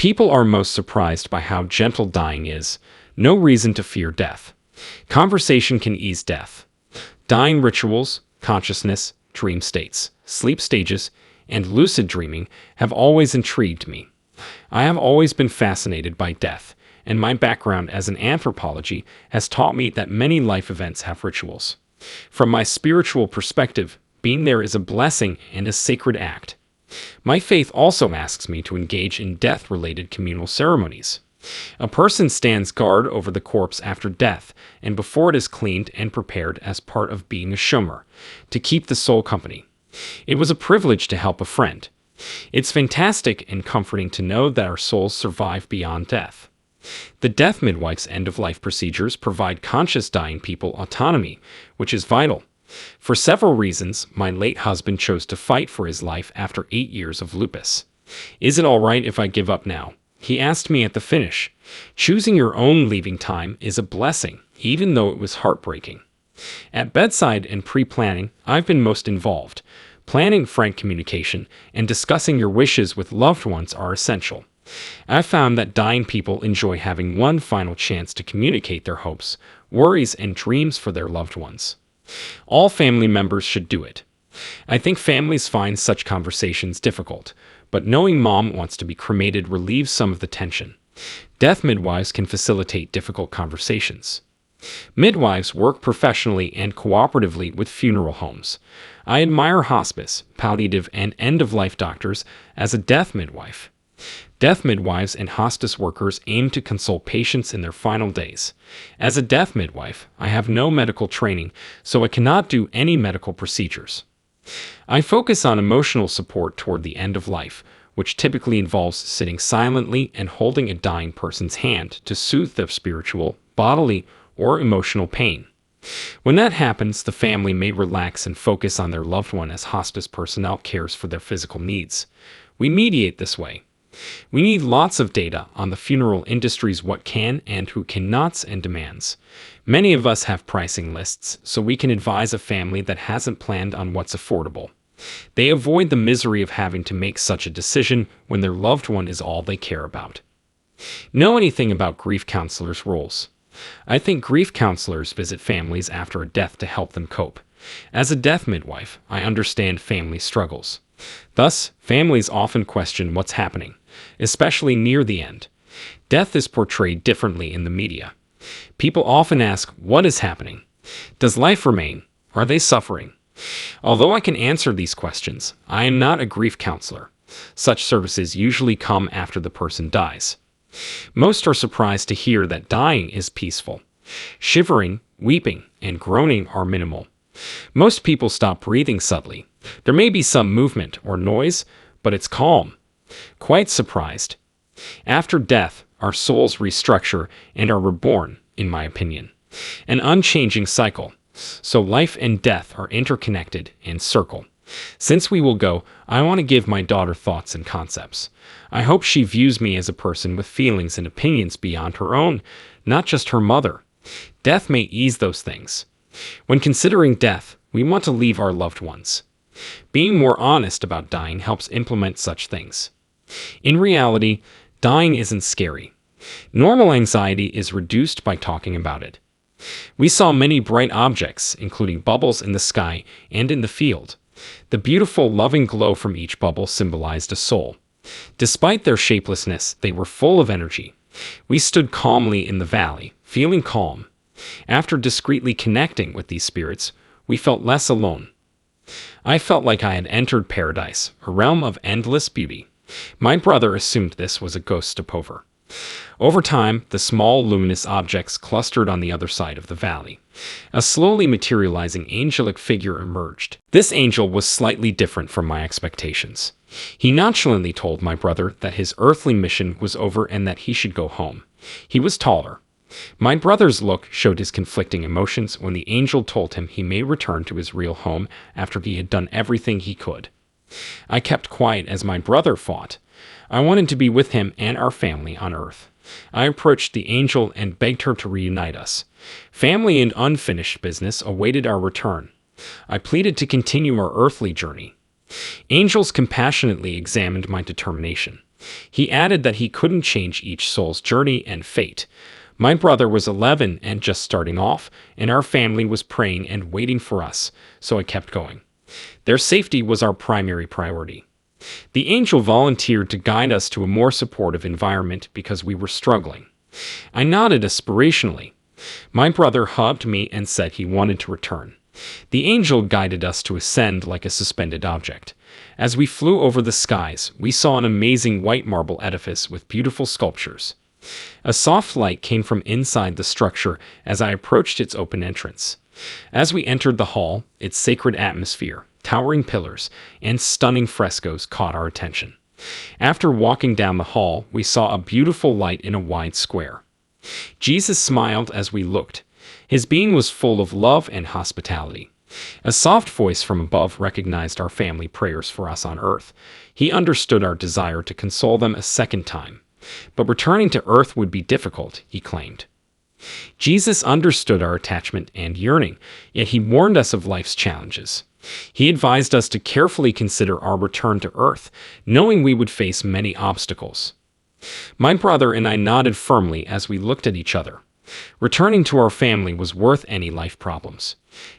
People are most surprised by how gentle dying is. No reason to fear death. Conversation can ease death. Dying rituals, consciousness, dream states, sleep stages, and lucid dreaming have always intrigued me. I have always been fascinated by death, and my background as an anthropology has taught me that many life events have rituals. From my spiritual perspective, being there is a blessing and a sacred act. My faith also asks me to engage in death-related communal ceremonies. A person stands guard over the corpse after death and before it is cleaned and prepared as part of being a shomer, to keep the soul company. It was a privilege to help a friend. It's fantastic and comforting to know that our souls survive beyond death. The death midwife's end-of-life procedures provide conscious dying people autonomy, which is vital. For several reasons, my late husband chose to fight for his life after 8 years of lupus. Is it all right if I give up now? He asked me at the finish. Choosing your own leaving time is a blessing, even though it was heartbreaking. At bedside and pre-planning, I've been most involved. Planning frank communication and discussing your wishes with loved ones are essential. I've found that dying people enjoy having one final chance to communicate their hopes, worries, and dreams for their loved ones. All family members should do it. I think families find such conversations difficult, but knowing mom wants to be cremated relieves some of the tension. Death midwives can facilitate difficult conversations. Midwives work professionally and cooperatively with funeral homes. I admire hospice, palliative, and end-of-life doctors as a death midwife. Death midwives and hospice workers aim to console patients in their final days. As a death midwife, I have no medical training, so I cannot do any medical procedures. I focus on emotional support toward the end of life, which typically involves sitting silently and holding a dying person's hand to soothe their spiritual, bodily, or emotional pain. When that happens, the family may relax and focus on their loved one as hospice personnel cares for their physical needs. We mediate this way. We need lots of data on the funeral industry's what can and who cannots and demands. Many of us have pricing lists, so we can advise a family that hasn't planned on what's affordable. They avoid the misery of having to make such a decision when their loved one is all they care about. Know anything about grief counselors' roles? I think grief counselors visit families after a death to help them cope. As a death midwife, I understand family struggles. Thus, families often question what's happening, especially near the end. Death is portrayed differently in the media. People often ask, what is happening? Does life remain? Are they suffering? Although I can answer these questions, I am not a grief counselor. Such services usually come after the person dies. Most are surprised to hear that dying is peaceful. Shivering, weeping, and groaning are minimal. Most people stop breathing subtly. There may be some movement or noise, but it's calm. Quite surprised. After death, our souls restructure and are reborn, in my opinion. An unchanging cycle. So life and death are interconnected and circle. Since we will go, I want to give my daughter thoughts and concepts. I hope she views me as a person with feelings and opinions beyond her own, not just her mother. Death may ease those things. When considering death, we want to leave our loved ones. Being more honest about dying helps implement such things. In reality, dying isn't scary. Normal anxiety is reduced by talking about it. We saw many bright objects, including bubbles in the sky and in the field. The beautiful, loving glow from each bubble symbolized a soul. Despite their shapelessness, they were full of energy. We stood calmly in the valley, feeling calm. After discreetly connecting with these spirits, we felt less alone. I felt like I had entered paradise, a realm of endless beauty. My brother assumed this was a ghost stopover. Over time, the small luminous objects clustered on the other side of the valley. A slowly materializing angelic figure emerged. This angel was slightly different from my expectations. He nonchalantly told my brother that his earthly mission was over and that he should go home. He was taller. My brother's look showed his conflicting emotions when the angel told him he may return to his real home after he had done everything he could. I kept quiet as my brother fought. I wanted to be with him and our family on earth. I approached the angel and begged her to reunite us. Family and unfinished business awaited our return. I pleaded to continue our earthly journey. Angels compassionately examined my determination. He added that he couldn't change each soul's journey and fate. My brother was 11 and just starting off, and our family was praying and waiting for us, so I kept going. Their safety was our primary priority. The angel volunteered to guide us to a more supportive environment because we were struggling. I nodded aspirationally. My brother hugged me and said he wanted to return. The angel guided us to ascend like a suspended object. As we flew over the skies, we saw an amazing white marble edifice with beautiful sculptures. A soft light came from inside the structure as I approached its open entrance. As we entered the hall, its sacred atmosphere, towering pillars, and stunning frescoes caught our attention. After walking down the hall, we saw a beautiful light in a wide square. Jesus smiled as we looked. His being was full of love and hospitality. A soft voice from above recognized our family prayers for us on earth. He understood our desire to console them a second time. But returning to earth would be difficult, he claimed. Jesus understood our attachment and yearning, yet he warned us of life's challenges. He advised us to carefully consider our return to earth, knowing we would face many obstacles. My brother and I nodded firmly as we looked at each other. Returning to our family was worth any life problems.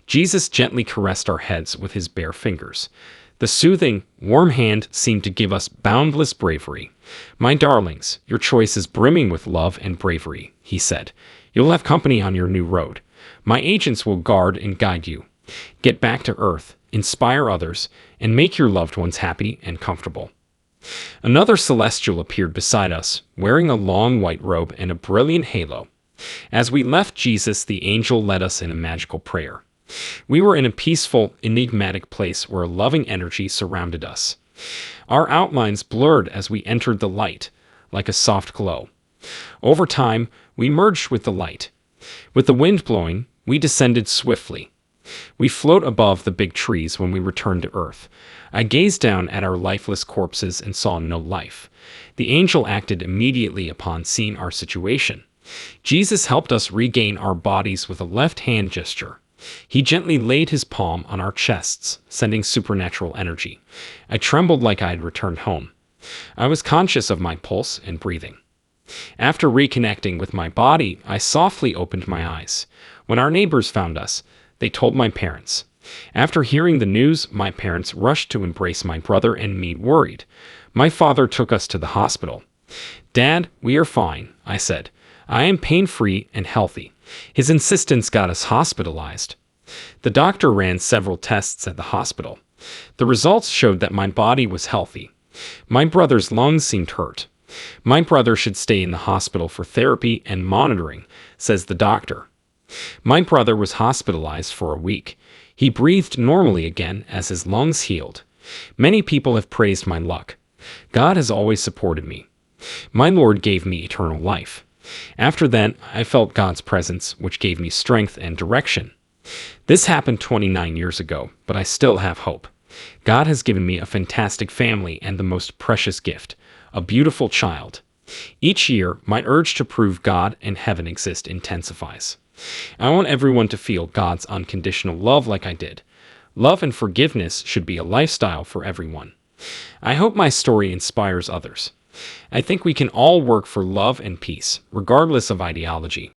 Jesus gently caressed our heads with his bare fingers. The soothing, warm hand seemed to give us boundless bravery. "My darlings, your choice is brimming with love and bravery," he said. "You'll have company on your new road. My agents will guard and guide you. Get back to earth, inspire others, and make your loved ones happy and comfortable." Another celestial appeared beside us, wearing a long white robe and a brilliant halo. As we left Jesus, the angel led us in a magical prayer. We were in a peaceful, enigmatic place where a loving energy surrounded us. Our outlines blurred as we entered the light, like a soft glow. Over time, we merged with the light. With the wind blowing, we descended swiftly. We float above the big trees when we returned to earth. I gazed down at our lifeless corpses and saw no life. The angel acted immediately upon seeing our situation. Jesus helped us regain our bodies with a left-hand gesture. He gently laid his palm on our chests, sending supernatural energy. I trembled like I had returned home. I was conscious of my pulse and breathing. After reconnecting with my body, I softly opened my eyes. When our neighbors found us, they told my parents. After hearing the news, my parents rushed to embrace my brother and me, worried. My father took us to the hospital. "Dad, we are fine," I said. "I am pain-free and healthy." His insistence got us hospitalized. The doctor ran several tests at the hospital. The results showed that my body was healthy. My brother's lungs seemed hurt. "My brother should stay in the hospital for therapy and monitoring," says the doctor. My brother was hospitalized for a week. He breathed normally again as his lungs healed. Many people have praised my luck. God has always supported me. My Lord gave me eternal life. After that, I felt God's presence, which gave me strength and direction. This happened 29 years ago, but I still have hope. God has given me a fantastic family and the most precious gift, a beautiful child. Each year, my urge to prove God and heaven exist intensifies. I want everyone to feel God's unconditional love like I did. Love and forgiveness should be a lifestyle for everyone. I hope my story inspires others. I think we can all work for love and peace, regardless of ideology,